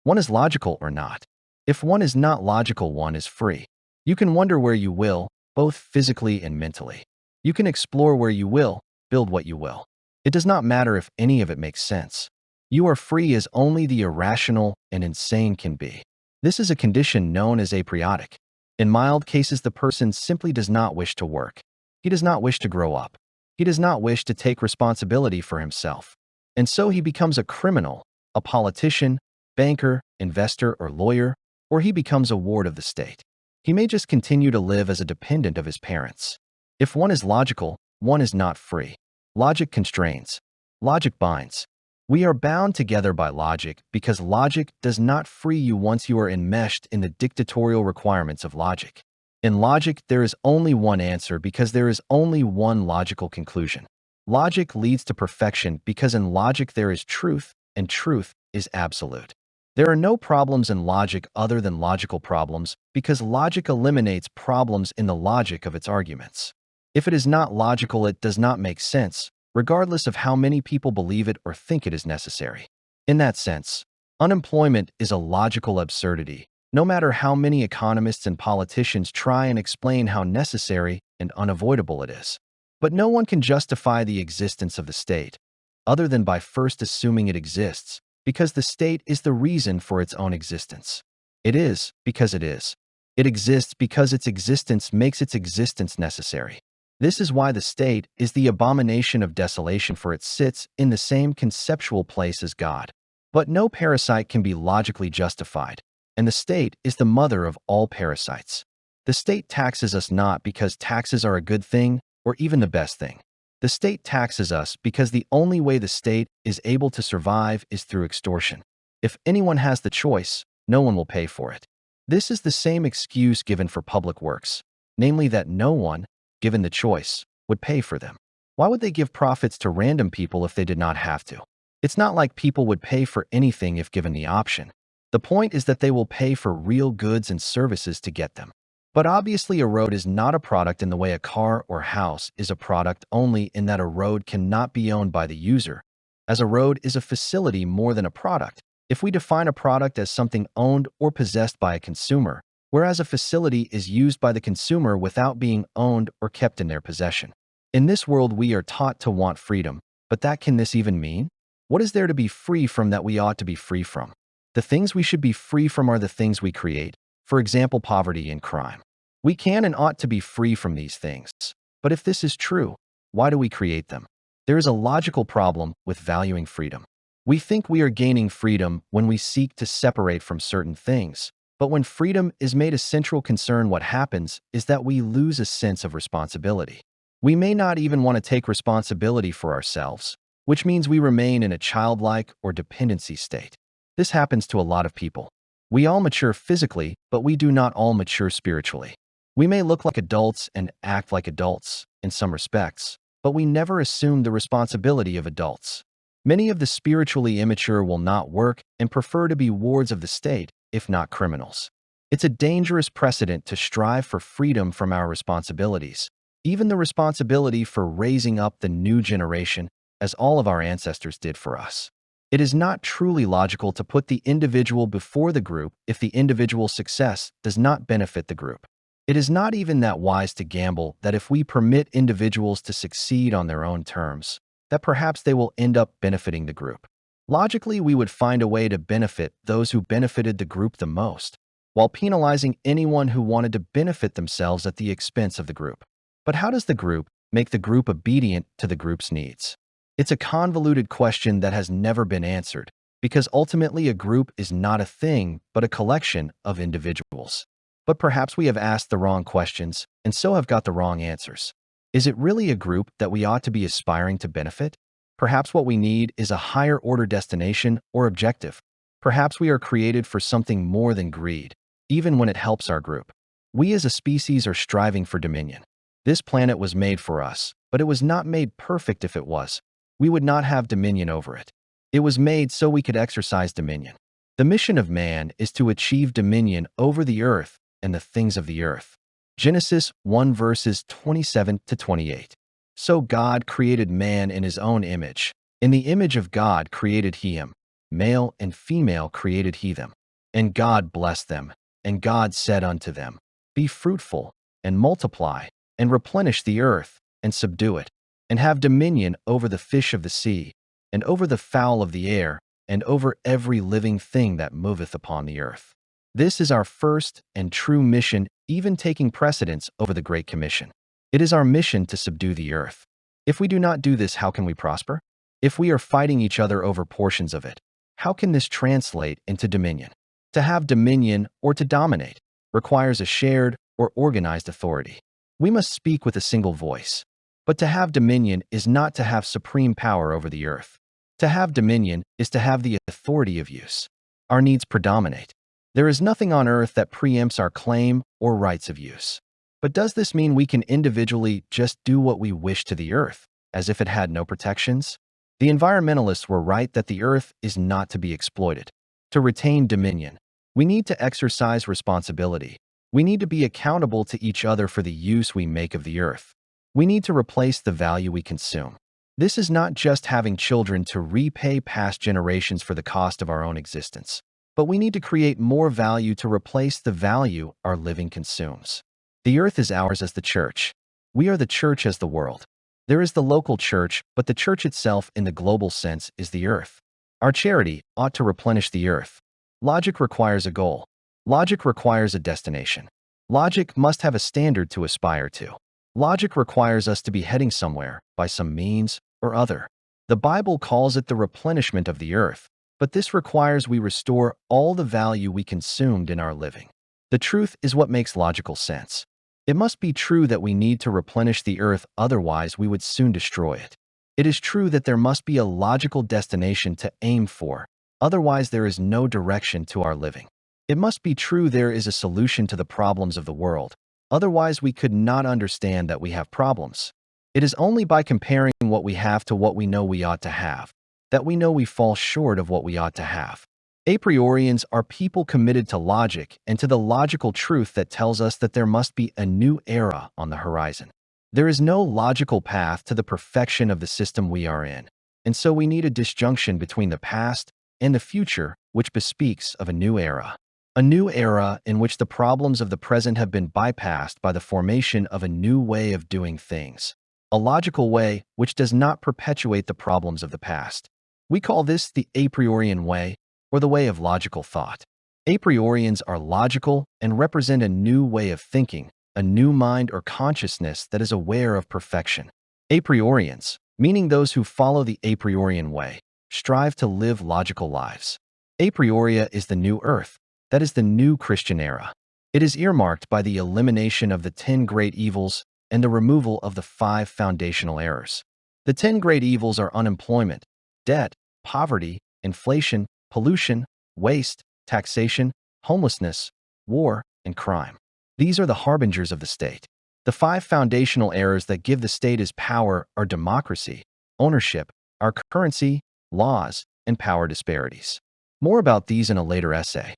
One is logical or not. If one is not logical, one is free. You can wonder where you will, both physically and mentally. You can explore where you will, build what you will. It does not matter if any of it makes sense. You are free as only the irrational and insane can be. This is a condition known as apriotic. In mild cases, the person simply does not wish to work. He does not wish to grow up. He does not wish to take responsibility for himself. And so he becomes a criminal, a politician, banker, investor, or lawyer, or he becomes a ward of the state. He may just continue to live as a dependent of his parents. If one is logical, one is not free. Logic constrains. Logic binds. We are bound together by logic because logic does not free you once you are enmeshed in the dictatorial requirements of logic. In logic, there is only one answer because there is only one logical conclusion. Logic leads to perfection because in logic there is truth, and truth is absolute. There are no problems in logic other than logical problems because logic eliminates problems in the logic of its arguments. If it is not logical, it does not make sense, regardless of how many people believe it or think it is necessary. In that sense, unemployment is a logical absurdity, no matter how many economists and politicians try and explain how necessary and unavoidable it is. But no one can justify the existence of the state, other than by first assuming it exists, because the state is the reason for its own existence. It is because it is. It exists because its existence makes its existence necessary. This is why the state is the abomination of desolation, for it sits in the same conceptual place as God. But no parasite can be logically justified, and the state is the mother of all parasites. The state taxes us not because taxes are a good thing or even the best thing. The state taxes us because the only way the state is able to survive is through extortion. If anyone has the choice, no one will pay for it. This is the same excuse given for public works, namely that no one, given the choice, would pay for them. Why would they give profits to random people if they did not have to? It's not like people would pay for anything if given the option. The point is that they will pay for real goods and services to get them. But obviously a road is not a product in the way a car or house is a product, only in that a road cannot be owned by the user, as a road is a facility more than a product. If we define a product as something owned or possessed by a consumer, whereas a facility is used by the consumer without being owned or kept in their possession. In this world, we are taught to want freedom, but can this even mean? What is there to be free from that we ought to be free from? The things we should be free from are the things we create, for example, poverty and crime. We can and ought to be free from these things. But if this is true, why do we create them? There is a logical problem with valuing freedom. We think we are gaining freedom when we seek to separate from certain things. But when freedom is made a central concern, what happens is that we lose a sense of responsibility. We may not even want to take responsibility for ourselves, which means we remain in a childlike or dependency state. This happens to a lot of people. We all mature physically, but we do not all mature spiritually. We may look like adults and act like adults in some respects, but we never assume the responsibility of adults. Many of the spiritually immature will not work and prefer to be wards of the state, if not criminals. It's a dangerous precedent to strive for freedom from our responsibilities, even the responsibility for raising up the new generation, as all of our ancestors did for us. It is not truly logical to put the individual before the group if the individual's success does not benefit the group. It is not even that wise to gamble that if we permit individuals to succeed on their own terms, that perhaps they will end up benefiting the group. Logically, we would find a way to benefit those who benefited the group the most, while penalizing anyone who wanted to benefit themselves at the expense of the group. But how does the group make the group obedient to the group's needs? It's a convoluted question that has never been answered, because ultimately a group is not a thing, but a collection of individuals. But perhaps we have asked the wrong questions, and so have got the wrong answers. Is it really a group that we ought to be aspiring to benefit? Perhaps what we need is a higher order destination or objective. Perhaps we are created for something more than greed, even when it helps our group. We as a species are striving for dominion. This planet was made for us, but it was not made perfect. If it was, we would not have dominion over it. It was made so we could exercise dominion. The mission of man is to achieve dominion over the earth and the things of the earth. Genesis 1 verses 27 to 28. So God created man in his own image. In the image of God created he him. Male and female created he them. And God blessed them, and God said unto them, Be fruitful, and multiply, and replenish the earth, and subdue it, and have dominion over the fish of the sea, and over the fowl of the air, and over every living thing that moveth upon the earth. This is our first and true mission, even taking precedence over the Great Commission. It is our mission to subdue the earth. If we do not do this, how can we prosper? If we are fighting each other over portions of it, how can this translate into dominion? To have dominion or to dominate requires a shared or organized authority. We must speak with a single voice. But to have dominion is not to have supreme power over the earth. To have dominion is to have the authority of use. Our needs predominate. There is nothing on earth that preempts our claim or rights of use. But does this mean we can individually just do what we wish to the earth, as if it had no protections? The environmentalists were right that the earth is not to be exploited. To retain dominion, we need to exercise responsibility. We need to be accountable to each other for the use we make of the earth. We need to replace the value we consume. This is not just having children to repay past generations for the cost of our own existence, but we need to create more value to replace the value our living consumes. The earth is ours as the church. We are the church as the world. There is the local church, but the church itself in the global sense is the earth. Our charity ought to replenish the earth. Logic requires a goal. Logic requires a destination. Logic must have a standard to aspire to. Logic requires us to be heading somewhere by some means or other. The Bible calls it the replenishment of the earth, but this requires we restore all the value we consumed in our living. The truth is what makes logical sense. It must be true that we need to replenish the earth, otherwise we would soon destroy it. It is true that there must be a logical destination to aim for, otherwise there is no direction to our living. It must be true there is a solution to the problems of the world, otherwise we could not understand that we have problems. It is only by comparing what we have to what we know we ought to have that we know we fall short of what we ought to have. A priorians are people committed to logic and to the logical truth that tells us that there must be a new era on the horizon. There is no logical path to the perfection of the system we are in, and so we need a disjunction between the past and the future, which bespeaks of a new era. A new era in which the problems of the present have been bypassed by the formation of a new way of doing things. A logical way which does not perpetuate the problems of the past. We call this the a priorian way, or the way of logical thought. A priorians are logical and represent a new way of thinking, a new mind or consciousness that is aware of perfection. A priorians, meaning those who follow the a priorian way, strive to live logical lives. A prioria is the new earth, that is the new Christian era. It is earmarked by the elimination of the 10 great evils and the removal of the 5 foundational errors. The 10 great evils are unemployment, debt, poverty, inflation, pollution, waste, taxation, homelessness, war, and crime. These are the harbingers of the state. The 5 foundational errors that give the state its power are democracy, ownership, our currency, laws, and power disparities. More about these in a later essay.